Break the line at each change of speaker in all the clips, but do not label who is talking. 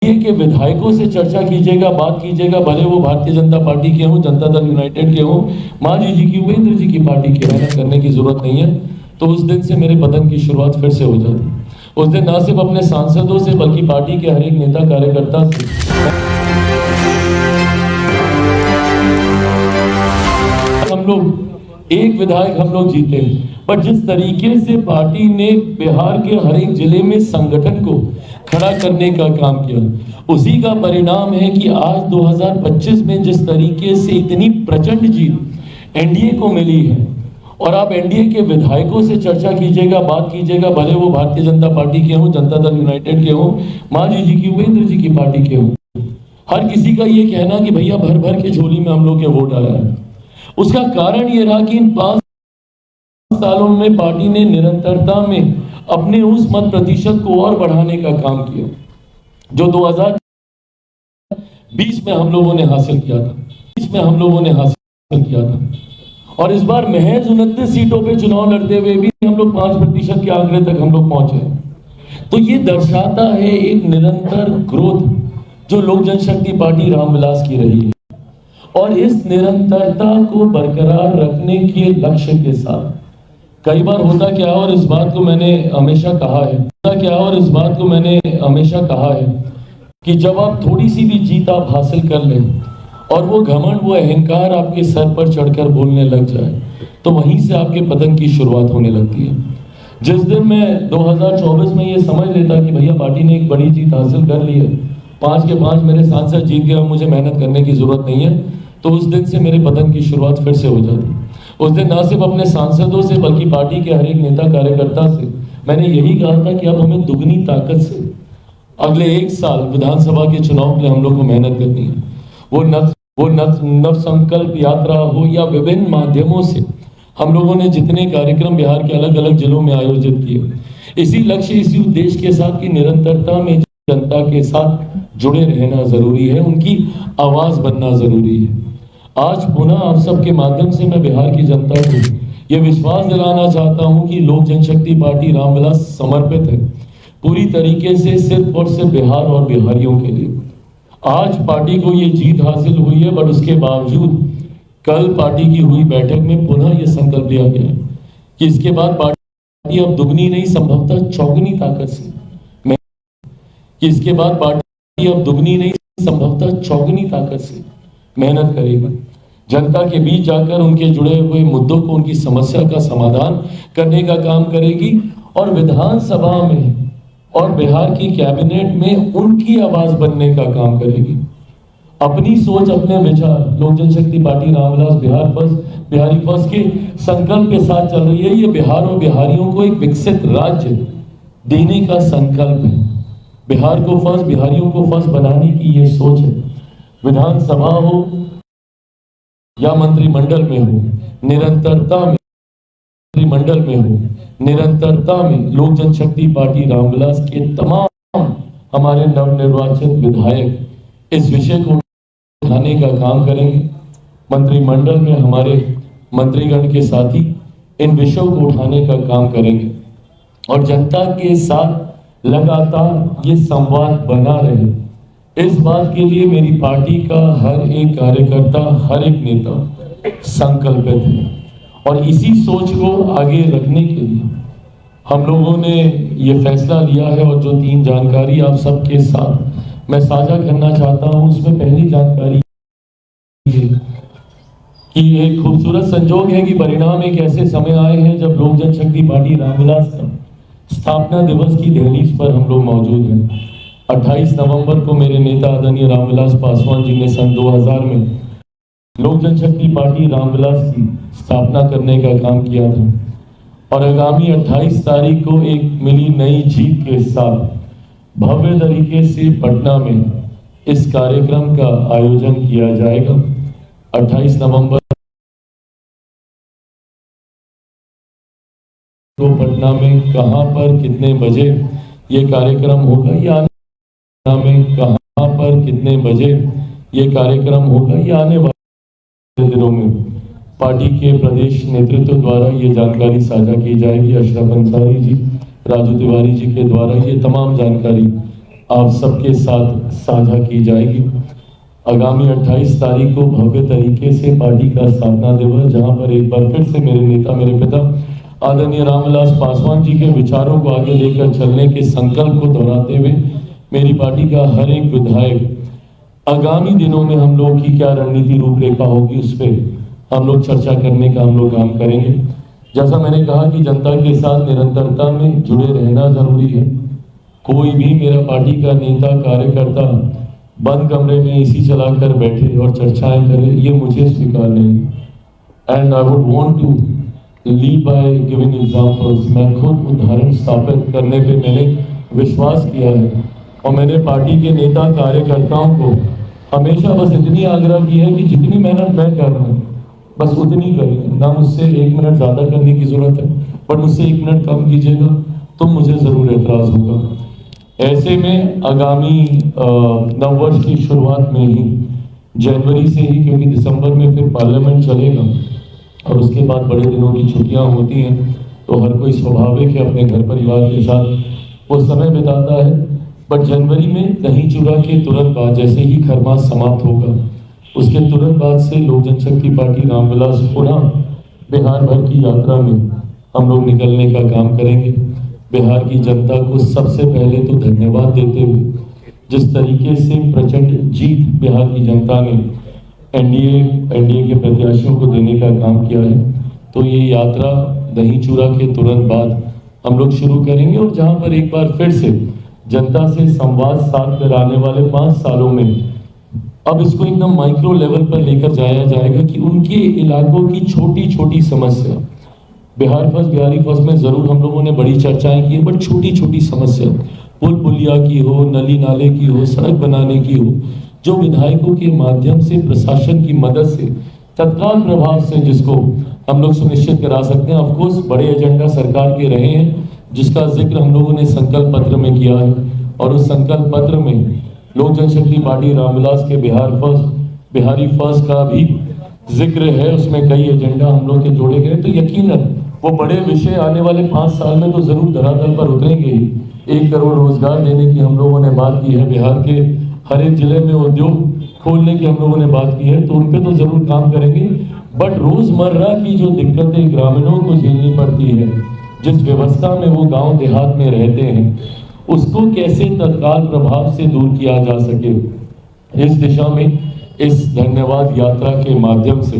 के विधायकों से चर्चा कीजिएगा, बात कीजिएगा, भले वो भारतीय जनता पार्टी के हों, जनता दल यूनाइटेड के हों, मांझी जी की, उपेंद्र जी की पार्टी की, मेहनत करने की जरूरत नहीं है। तो उस दिन से मेरे पतन की शुरुआत फिर से हो जाती। उस दिन ना सिर्फ अपने सांसदों से बल्कि पार्टी के हर एक नेता कार्यकर्ता से हम लोग एक विधायक हम लोग जीते, पर जिस तरीके से पार्टी ने बिहार के हर एक जिले में संगठन को खड़ा करने का काम किया, उसी का परिणाम है कि आज 2025 में जिस तरीके से इतनी प्रचंड जीत एनडीए को मिली है। और आप एनडीए के विधायकों से चर्चा कीजिएगा, बात कीजिएगा, भले वो भारतीय जनता पार्टी के हों, जनता दल यूनाइटेड के हों, मांझी जी की, उपेंद्र जी की पार्टी के हों, हर किसी का ये कहना कि भैया भर भर के झोली में हम लोग के वोट आया है। उसका कारण ये रहा कि इन 5 सालों में पार्टी ने निरंतरता में अपने उस मत प्रतिशत को और बढ़ाने का काम किया जो 2020 में हम लोगों ने हासिल किया था। और इस बार महज 29 सीटों पे चुनाव लड़ते हुए भी हम लोग 5% के आंकड़े तक हम लोग पहुंचे। तो ये दर्शाता है एक निरंतर ग्रोथ जो लोक जनशक्ति पार्टी रामविलास की रही है। और इस निरंतरता को बरकरार रखने के लक्ष्य के साथ कई बार होता क्या है, और इस बात को मैंने हमेशा कहा है कि जब आप थोड़ी सी भी जीत आप हासिल कर लें और वो घमंड, वो अहंकार आपके सर पर चढ़कर बोलने लग जाए, तो वहीं से आपके पतन की शुरुआत होने लगती है। जिस दिन मैं 2024 में ये समझ लेता कि भैया पार्टी ने एक बड़ी जीत हासिल कर ली है, 5 के 5 मेरे सांसद जीत गए, मुझे मेहनत करने की जरूरत नहीं है, तो उस दिन से मेरे पतन की शुरुआत फिर से हो जाती। उस दिन ना सिर्फ अपने सांसदों से बल्कि पार्टी के हर एक नेता कार्यकर्ता से मैंने यही कहा था कि अब हमें दुगनी ताकत से अगले 1 साल विधानसभा के चुनाव के लिए हम लोग को मेहनत करनी है। वो नव संकल्प यात्रा हो या विभिन्न माध्यमों से हम लोगों ने जितने कार्यक्रम बिहार के अलग अलग जिलों में आयोजित किए, इसी लक्ष्य, इसी उद्देश्य के साथ की निरंतरता में जनता के साथ जुड़े रहना जरूरी है, उनकी आवाज बनना जरूरी है। आज पुनः आप सबके माध्यम से मैं बिहार की जनता को यह विश्वास दिलाना चाहता हूं कि लोक जनशक्ति पार्टी रामविलास समर्पित है पूरी तरीके से सिर्फ और सिर्फ बिहार और बिहारियों के लिए। आज पार्टी को ये जीत हासिल हुई है, बट उसके बावजूद कल पार्टी की हुई बैठक में पुनः ये संकल्प लिया गया कि इसके बाद पार्टी अब दुगनी नहीं संभवतः चौगुनी ताकत से मेहनत करेगी, जनता के बीच जाकर उनके जुड़े हुए मुद्दों को, उनकी समस्या का समाधान करने का काम करेगी और विधानसभा में और बिहार की कैबिनेट में उनकी आवाज बनने का काम करेगी। अपनी सोच, अपने विचार लोक जनशक्ति पार्टी रामविलास बिहारी फर्स्ट के संकल्प के साथ चल रही है। ये बिहार और बिहारियों को एक विकसित राज्य देने का संकल्प है। बिहार को फर्स्ट, बिहारियों को फर्स्ट बनाने की ये सोच है। विधानसभा हो या मंत्रिमंडल में हो, निरंतरता में लोक जनशक्ति पार्टी रामविलास के तमाम हमारे नवनिर्वाचित विधायक इस विषय को उठाने का काम करेंगे। मंत्रिमंडल में हमारे मंत्रीगण के साथी इन विषयों को उठाने का काम करेंगे और जनता के साथ लगातार ये संवाद बना रहे, इस बात के लिए मेरी पार्टी का हर एक कार्यकर्ता, हर एक नेता संकल्पित है। और इसी सोच को आगे रखने के लिए हम लोगों ने ये फैसला लिया है। और जो 3 जानकारी आप सबके साथ मैं साझा करना चाहता हूं, उसमें पहली जानकारी है कि एक खूबसूरत संजोग है कि परिणाम एक ऐसे समय आए हैं जब लोक जनशक्ति पार्टी रामविलास का स्थापना दिवस की दहलीज पर हम लोग मौजूद हैं। 28 नवंबर को मेरे नेता आदरणीय रामविलास पासवान जी ने सन 2000 में लोक जनशक्ति पार्टी रामविलास की स्थापना करने का काम किया था और आगामी 28 तारीख को एक मिली नई जीत के साथ भव्य तरीके से पटना में इस कार्यक्रम का आयोजन किया जाएगा। 28 नवंबर को पटना में कहां पर कितने बजे ये कार्यक्रम होगा, ये आने वाले दिनों में पार्टी के प्रदेश नेतृत्व द्वारा ये जानकारी साझा की जाएगी। अशरफ अंसारी जी, राजू तिवारी जी के द्वारा ये तमाम जानकारी आप सबके साथ साझा की जाएगी। आगामी 28 तारीख को भव्य तरीके से पार्टी का स्थापना दिवस, जहां पर एक बार फिर से मेरे नेता, मेरे पिता आदरणीय रामविलास पासवान जी के विचारों को आगे लेकर चलने के संकल्प को दोहराते हुए मेरी पार्टी का हर एक विधायक आगामी दिनों में हम लोग की क्या रणनीति रूपरेखा होगी उस पर हम लोग चर्चा करने का हम लोग काम करेंगे। जैसा मैंने कहा कि जनता के साथ निरंतरता में जुड़े रहना जरूरी है। कोई भी मेरा पार्टी का नेता कार्यकर्ता बंद कमरे में एसी चलाकर बैठे और चर्चाएं करे, ये मुझे स्वीकार नहीं। And I would want to lead by giving examples. मैं खुद उदाहरण स्थापित करने पे मैंने विश्वास किया है और मैंने पार्टी के नेता कार्यकर्ताओं को हमेशा बस इतनी आग्रह की है कि जितनी मेहनत मैं कर रहा हूँ बस उतनी करिए, ना मुझसे 1 मिनट ज़्यादा करने की ज़रूरत है, पर मुझसे 1 मिनट कम कीजिएगा तो मुझे ज़रूर एतराज़ होगा। ऐसे में आगामी नववर्ष की शुरुआत में ही, जनवरी से ही, क्योंकि दिसंबर में फिर पार्लियामेंट चलेगा और उसके बाद बड़े दिनों की छुट्टियां होती हैं, तो हर कोई स्वाभाविक है अपने घर परिवार के साथ वो समय बिताता है। बट जनवरी में दही चूड़ा के तुरंत बाद, जैसे ही खरमास समाप्त होगा, उसके तुरंत बाद से लोक जनशक्ति पार्टी रामविलास पुनः बिहार भर की यात्रा में हम लोग निकलने का काम करेंगे। बिहार की जनता को सबसे पहले तो धन्यवाद देते हुए, जिस तरीके से प्रचंड जीत बिहार की जनता ने एनडीए के प्रत्याशियों को देने का काम किया है, तो ये यात्रा दही चूड़ा के तुरंत बाद हम लोग शुरू करेंगे। और जहां पर एक बार फिर से जनता से संवाद साध कर आने वाले 5 सालों में अब इसको एकदम माइक्रो लेवल पर लेकर जाया जाएगा कि उनके इलाकों की छोटी छोटी समस्या, बिहार फर्स्ट, बिहारी फर्स्ट में जरूर हम लोगों ने बड़ी चर्चाएं की, बट छोटी छोटी समस्या, पुल पुलिया की हो, नली नाले की हो, सड़क बनाने की हो, जो विधायकों के माध्यम से, प्रशासन की मदद से, तत्काल प्रभाव से जिसको हम लोग सुनिश्चित करा सकते हैं। ऑफकोर्स बड़े एजेंडा सरकार के रहे हैं, जिसका जिक्र हम लोगों ने संकल्प पत्र में किया है, और उस संकल्प पत्र में लोक जनशक्ति पार्टी रामविलास के बिहारी फर्स्ट का भी जिक्र है। उसमें कई एजेंडा हम लोग के जोड़े गए, तो यकीनन वो बड़े विषय आने वाले 5 साल में तो जरूर धरातल पर उतरेंगे ही। 1 करोड़ रोजगार देने की हम लोगों ने बात की है, बिहार के हर एक जिले में उद्योग खोलने की हम लोगों ने बात की है, तो उन पे तो जरूर काम करेंगे। बट रोजमर्रा की जो दिक्कतें ग्रामीणों को झेलनी पड़ती है, जिस व्यवस्था में वो गांव देहात में रहते हैं, उसको कैसे तत्काल प्रभाव से दूर किया जा सके, इस दिशा में इस धन्यवाद यात्रा के माध्यम से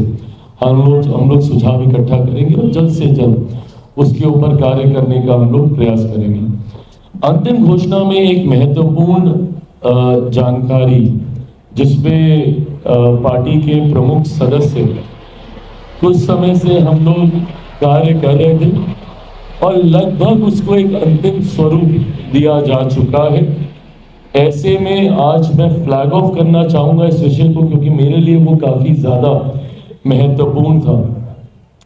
हम लोग सुझाव इकट्ठा करेंगे और जल्द से जल्द उसके ऊपर कार्य करने का हम लोग प्रयास करेंगे। अंतिम घोषणा में एक महत्वपूर्ण जानकारी, जिसपे पार्टी के प्रमुख सदस्य कुछ समय से हम लोग कार्य कर रहे थे और लगभग उसको एक अंतिम स्वरूप दिया जा चुका है। ऐसे में आज मैं फ्लैग ऑफ करना चाहूंगा इस विषय को, क्योंकि मेरे लिए वो काफी ज्यादा महत्वपूर्ण था।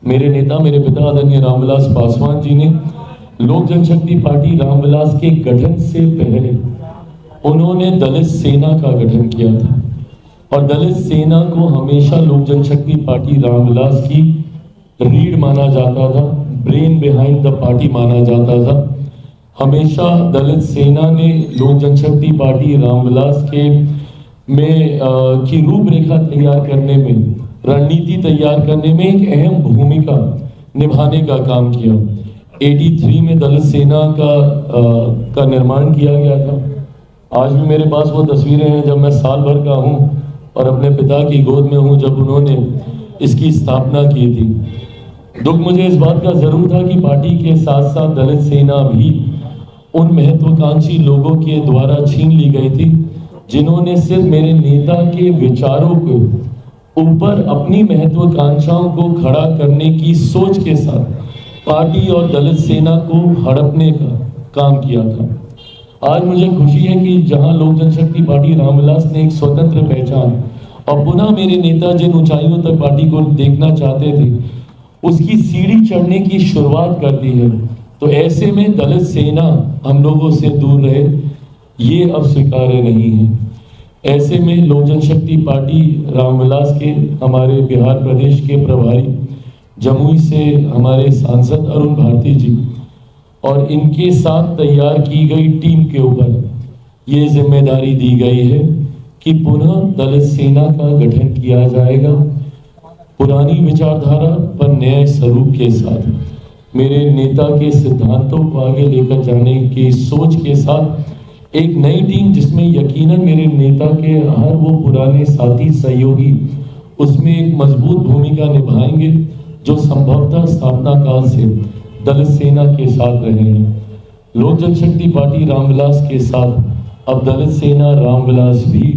मेरे नेता, मेरे पिता आदरणीय रामविलास पासवान जी ने लोक जनशक्ति पार्टी रामविलास के गठन से पहले उन्होंने दलित सेना का गठन किया था, और दलित सेना को हमेशा लोक जनशक्ति पार्टी रामविलास की रीढ़ माना जाता था, ब्रेन बिहाइंड द पार्टी माना जाता था। हमेशा दलित सेना ने लोक जनशक्ति पार्टी रामविलास के में की रूपरेखा तैयार करने में, रणनीति तैयार करने में एक अहम भूमिका निभाने का काम किया। 83 में दलित सेना का निर्माण किया गया था। आज भी मेरे पास वो तस्वीरें हैं जब मैं साल भर का हूँ और अपने पिता की गोद में हूँ जब उन्होंने इसकी स्थापना की थी। दुख मुझे इस बात का जरूर था कि पार्टी के साथ साथ दलित सेना भी उन महत्वाकांक्षी लोगों के द्वारा छीन ली गई थी, जिन्होंने सिर्फ मेरे नेता के विचारों को ऊपर अपनी महत्वाकांक्षाओं को खड़ा करने की सोच के साथ पार्टी और दलित सेना को हड़पने का काम किया था। आज मुझे खुशी है कि जहां लोक जनशक्ति पार्टी रामविलास ने एक स्वतंत्र पहचान और पुनः मेरे नेता जिन ऊंचाइयों तक पार्टी को देखना चाहते थे, उसकी सीढ़ी चढ़ने की शुरुआत कर दी है। तो ऐसे में दलित सेना हम लोगों से दूर रहे, ये अब स्वीकार्य नहीं है। ऐसे में लोक जनशक्ति पार्टी रामविलास के हमारे बिहार प्रदेश के प्रभारी जमुई से हमारे सांसद अरुण भारती जी और इनके साथ तैयार की गई टीम के ऊपर ये जिम्मेदारी दी गई है कि पुनः दलित सेना का गठन किया जाएगा, पुरानी विचारधारा पर नए स्वरूप के साथ, मेरे नेता के सिद्धांतों को आगे लेकर जाने की सोच के साथ एक नई टीम, जिसमें यकीनन मेरे नेता के हर वो पुराने साथी सहयोगी उसमें एक मजबूत भूमिका निभाएंगे जो संभवतः स्थापना काल से दलित सेना के साथ रहे हैं। लोक जनशक्ति पार्टी रामविलास के साथ अब दलित सेना रामविलास भी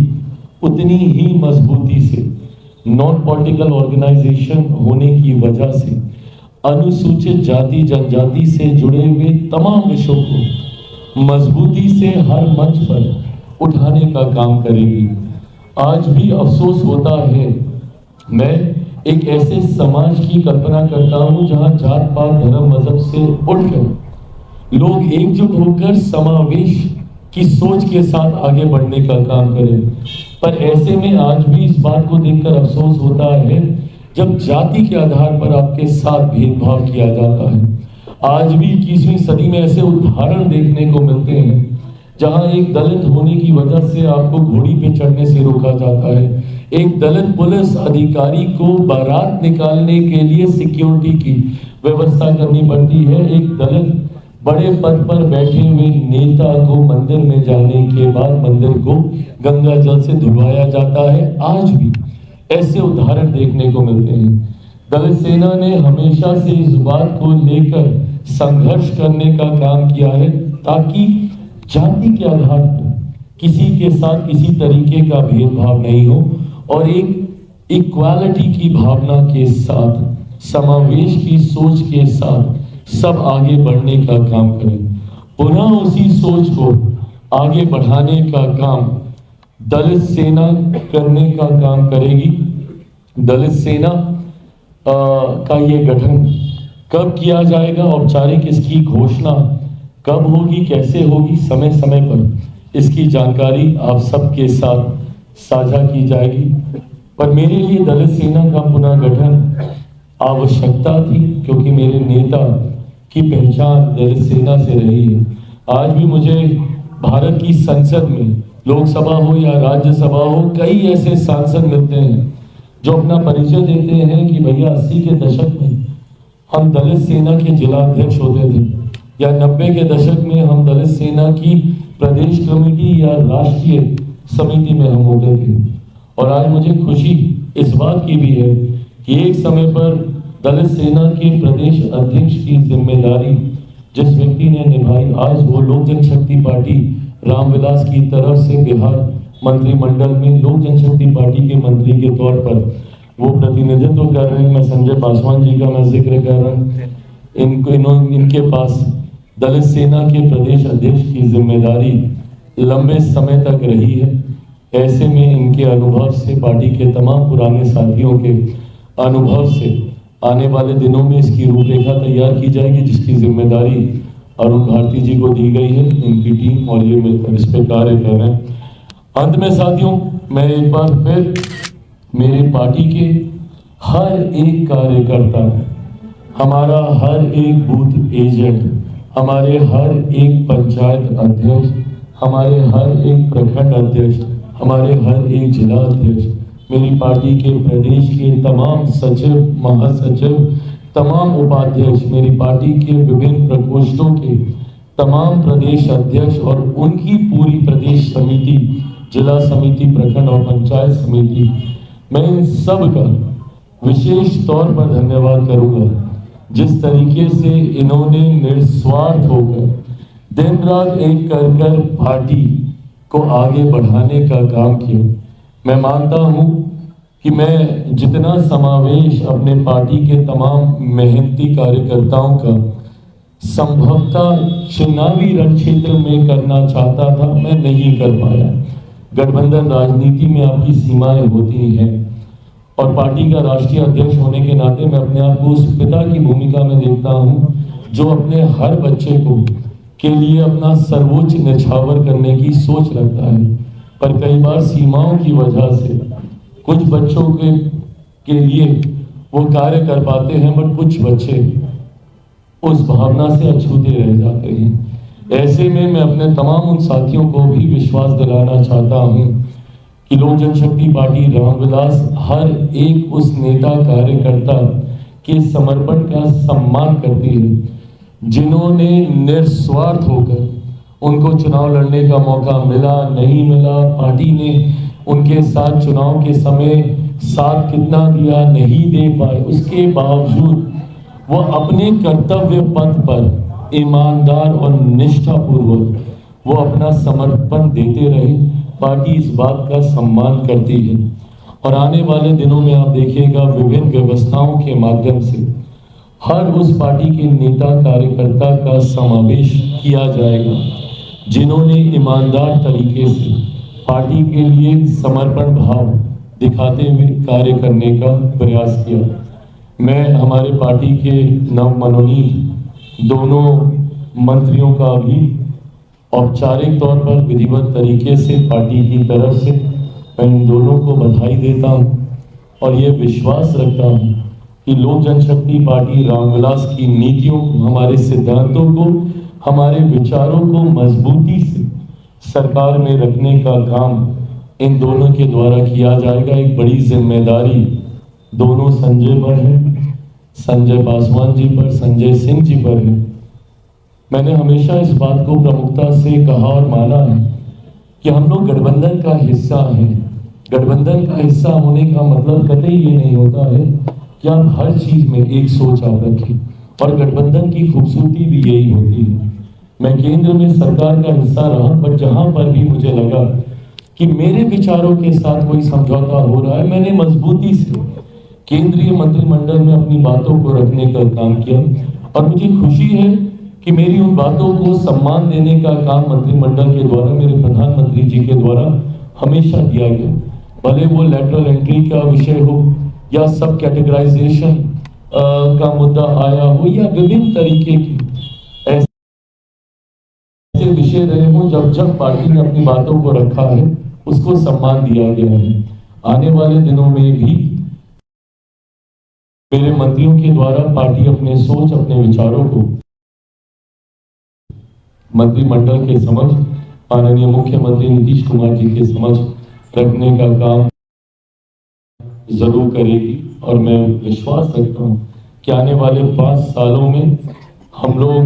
उतनी ही मजबूती से नॉन पॉलिटिकल ऑर्गेनाइजेशन होने की वजह से अनुसूचित जाति जनजाति से जुड़े हुए तमाम विषयों को मजबूती से हर मंच पर उठाने का काम करेगी। आज भी अफसोस होता है, मैं एक ऐसे समाज की कल्पना करता हूं जहां जात पात धर्म मजहब से उठकर लोग एकजुट होकर समावेश की सोच के साथ आगे बढ़ने का काम करें। पर ऐसे में आज भी इस बात को देखकर अफसोस होता है जब जाति के आधार पर आपके साथ भेदभाव किया जाता है। आज भी 21वीं सदी में ऐसे उदाहरण देखने को मिलते हैं जहां एक दलित होने की वजह से आपको घोड़ी पे चढ़ने से रोका जाता है, एक दलित पुलिस अधिकारी को बारात निकालने के लिए सिक्योरिटी की व्यवस्था करनी पड़ती है, एक दलित बड़े पद पर बैठे हुए नेता को मंदिर में जाने के बाद मंदिर को गंगा जल से धुलवाया जाता है। आज भी ऐसे उदाहरण देखने को मिलते हैं। दलित सेना ने हमेशा से इस बात को लेकर संघर्ष करने का काम किया है ताकि जाति के आधार पर किसी के साथ किसी तरीके का भेदभाव नहीं हो और एक इक्वालिटी की भावना के साथ, समावेश की सोच के साथ सब आगे बढ़ने का काम करें। पुनः उसी सोच को आगे बढ़ाने का काम दलित सेना करने का काम करेगी। दलित सेना का ये गठन कब किया जाएगा, औपचारिक इसकी घोषणा कब होगी, कैसे होगी, समय समय पर इसकी जानकारी आप सबके साथ साझा की जाएगी। पर मेरे लिए दलित सेना का पुनः गठन आवश्यकता थी क्योंकि मेरे नेता की पहचान दलित सेना से रही है। आज भी मुझे भारत की संसद में, लोकसभा हो या राज्यसभा हो, कई ऐसे सांसद मिलते हैं जो अपना परिचय देते हैं कि भैया 80 के दशक में हम दलित सेना के जिला अध्यक्ष होते थे या 90 के दशक में हम दलित सेना की प्रदेश कमेटी या राष्ट्रीय समिति में हम होते थे। और आज मुझे खुशी इस बात की भी है कि एक समय पर दलित सेना के प्रदेश अध्यक्ष की जिम्मेदारी जिस व्यक्ति ने निभाई, आज वो लोक जनशक्ति पार्टी रामविलास की तरफ से बिहार मंत्रिमंडल में लोक जनशक्ति पार्टी के मंत्री के तौर पर वो प्रतिनिधित्व कर रहे हैं। मैं संजय पासवान जी का मैं जिक्र कर रहा हूँ। इनके पास दलित सेना के प्रदेश अध्यक्ष की जिम्मेदारी लंबे समय तक रही है। ऐसे में इनके अनुभव से, पार्टी के तमाम पुराने साथियों के अनुभव से आने वाले दिनों में इसकी रूपरेखा तैयार की जाएगी जिसकी जिम्मेदारी अरुण भारती जी को दी गई है। इनकी टीम और ये मिलकर इस पर कार्य कर रहे हैं। अंत में साथियों, मैं एक बार फिर मेरे पार्टी के हर एक कार्यकर्ता, हमारा हर एक बूथ एजेंट, हमारे हर एक पंचायत अध्यक्ष, हमारे हर एक प्रखंड अध्यक्ष, हमारे हर एक जिला अध्यक्ष, मेरी पार्टी के प्रदेश के तमाम सचिव, महासचिव, तमाम उपाध्यक्ष, मेरी पार्टी के विभिन्न प्रकोष्ठों के तमाम प्रदेश अध्यक्ष और उनकी पूरी प्रदेश समिति, जिला समिति, प्रखंड और पंचायत समिति, मैं इन सब का विशेष तौर पर धन्यवाद करूंगा जिस तरीके से इन्होंने निस्वार्थ होकर दिन रात एक कर पार्टी को आगे बढ़ाने का काम किया। मैं मानता हूं कि मैं जितना समावेश अपने पार्टी के तमाम मेहनती कार्यकर्ताओं का संभवतः चुनावी रण क्षेत्र में करना चाहता था, मैं नहीं कर पाया। गठबंधन राजनीति में आपकी सीमाएं होती हैं और पार्टी का राष्ट्रीय अध्यक्ष होने के नाते मैं अपने आप को उस पिता की भूमिका में देखता हूं जो अपने हर बच्चे को के लिए अपना सर्वोच्च न्यौछावर करने की सोच रखता है। पर कई बार सीमाओं की वजह से कुछ बच्चों के लिए वो कार्य कर पाते हैं, बट कुछ बच्चे उस भावना से अछूते रह जाते हैं। ऐसे में मैं अपने तमाम उन साथियों को भी विश्वास दिलाना चाहता हूं कि लोक जनशक्ति पार्टी रामविलास हर एक उस नेता कार्यकर्ता के समर्पण का सम्मान करती है जिन्होंने निस्वार्थ होकर, उनको चुनाव लड़ने का मौका मिला नहीं मिला, पार्टी ने उनके साथ चुनाव के समय साथ कितना दिया नहीं दे पाए, उसके बावजूद वो अपने कर्तव्य पथ पर ईमानदार और निष्ठापूर्वक वो अपना समर्पण देते रहे। पार्टी इस बात का सम्मान करती है और आने वाले दिनों में आप देखिएगा विभिन्न व्यवस्थाओं के माध्यम से हर उस पार्टी के नेता कार्यकर्ता का समावेश किया जाएगा जिन्होंने ईमानदार तरीके से पार्टी के लिए समर्पण भाव दिखाते हुए कार्य करने का प्रयास किया। मैं हमारे पार्टी के नव मनोनीत दोनों मंत्रियों का भी औपचारिक तौर पर विधिवत तरीके से पार्टी की तरफ से मैं इन दोनों को बधाई देता हूं और ये विश्वास रखता हूं कि लोक जनशक्ति पार्टी रामविलास की नीतियों, हमारे सिद्धांतों को, हमारे विचारों को मजबूती से सरकार में रखने का काम इन दोनों के द्वारा किया जाएगा। एक बड़ी जिम्मेदारी दोनों संजय पर है, संजय पासवान जी पर, संजय सिंह जी पर है। मैंने हमेशा इस बात को प्रमुखता से कहा और माना है कि हम लोग गठबंधन का हिस्सा हैं। गठबंधन का हिस्सा होने का मतलब कतई ये नहीं होता है कि आप हर चीज में एक सोच आप रखें, और गठबंधन की खूबसूरती भी यही होती है। मैं केंद्र में सरकार का हिस्सा रहा, पर जहां पर भी मुझे लगा कि मेरे विचारों के साथ कोई समझौता हो रहा है, मैंने मजबूती से केंद्रीय मंत्रिमंडल में अपनी बातों को रखने का काम किया और मुझे खुशी है कि मेरी उन बातों को सम्मान देने का काम मंत्रिमंडल के द्वारा, मेरे प्रधानमंत्री जी के द्वारा हमेशा किया गया। भले वो लेटरल एंट्री का विषय हो या सब कैटेगराइजेशन का मुद्दा आया हो या विभिन्न तरीके की ऐसे विषय रहे हो, जब जब पार्टी ने अपनी बातों को रखा है उसको सम्मान दिया गया है। आने वाले दिनों में भी मेरे मंत्रियों के द्वारा पार्टी अपने सोच, अपने विचारों को मंत्रिमंडल के समक्ष, माननीय मुख्यमंत्री नीतीश कुमार जी के समक्ष रखने का काम जरूर करेगी। और मैं विश्वास रखता हूं कि आने वाले 5 सालों में हम लोग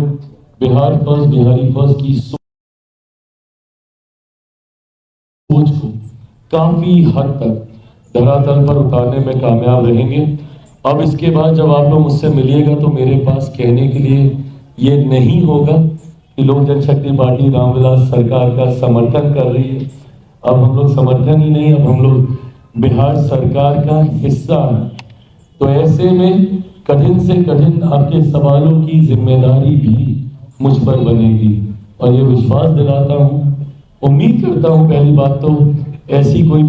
बिहार फर्स्ट, बिहारी फर्स्ट की सोच को काफी हद तक धरातल पर उतारने में कामयाब रहेंगे। अब इसके बाद जब आप लोग मुझसे मिलिएगा तो मेरे पास कहने के लिए ये नहीं होगा कि लोक जनशक्ति पार्टी रामविलास सरकार का समर्थन कर रही है। अब हम लोग समर्थन ही नहीं, अब हम लोग बिहार सरकार का हिस्सा है। तो ऐसे में कठिन से कठिन आपके सवालों की जिम्मेदारी भी मुझ पर बनेगी और ये विश्वास दिलाता हूँ, उम्मीद करता हूँ पहली बात तो ऐसी कोई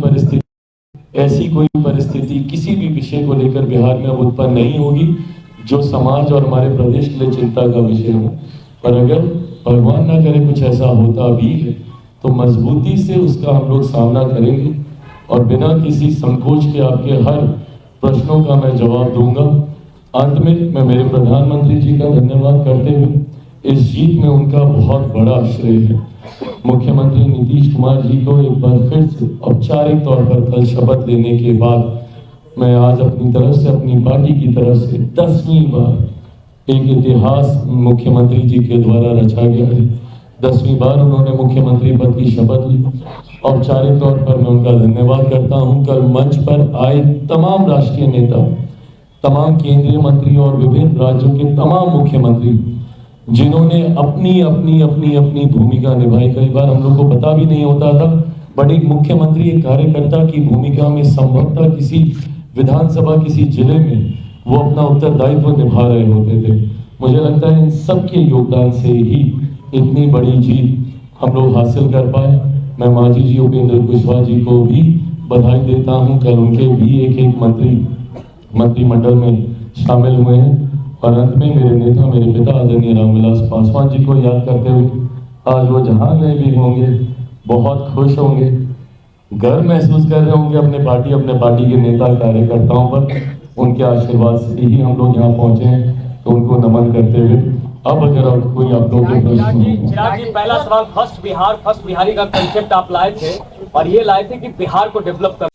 परिस्थिति किसी भी विषय को लेकर बिहार में अब उत्पन्न नहीं होगी जो समाज और हमारे प्रदेश के लिए चिंता का विषय हो। पर अगर भगवान ना करे कुछ ऐसा होता भी है तो मजबूती से उसका हम लोग सामना करेंगे और बिना किसी संकोच के आपके हर प्रश्नों का मैं जवाब दूंगा। अंत में मैं मेरे प्रधानमंत्री जी का धन्यवाद करते हुए इस जीत में उनका बहुत बड़ा श्रेय है। मुख्यमंत्री नीतीश कुमार जी को एक बार फिर से औपचारिक तौर पर कल शपथ लेने के बाद मैं आज अपनी तरफ से, अपनी पार्टी की तरफ से 10वीं बार एक इतिहास मुख्यमंत्री जी के द्वारा रचा गया है। 10वीं बार उन्होंने मुख्यमंत्री पद की शपथ ली। औपचारिक तौर पर मैं उनका धन्यवाद करता हूं। कल मंच पर आए तमाम राष्ट्रीय नेता, तमाम केंद्रीय मंत्री और विभिन्न राज्यों के तमाम मुख्यमंत्री जिन्होंने अपनी अपनी अपनी अपनी भूमिका निभाई। कई बार हम लोग को पता भी नहीं होता था, बट एक मुख्यमंत्री एक कार्यकर्ता की भूमिका में संभवतः किसी विधानसभा, किसी जिले में वो अपना उत्तरदायित्व निभा रहे होते थे। मुझे लगता है इन सबके योगदान से ही इतनी बड़ी जीत हम लोग हासिल कर पाए। मैं मांझी जी उपेंद्र कुशवाहा जी को भी बधाई देता हूं। कल उनके भी एक मंत्रिमंडल में शामिल हुए हैं। और अंत में मेरे नेता, मेरे पिता आदरणीय रामविलास पासवान जी को याद करते हुए आज वो जहां गए भी होंगे बहुत खुश होंगे, गर्व महसूस कर रहे होंगे अपने पार्टी के नेता कार्यकर्ताओं पर। उनके आशीर्वाद से ही हम लोग यहाँ पहुंचे हैं, तो उनको नमन करते हुए अब अगर और कोई आप लोगों के प्रश्न हो।
चिराग जी, पहला सवाल, फर्स्ट बिहारी का कंसेप्ट आप लाए थे और ये लाए थे कि बिहार को डेवलप कर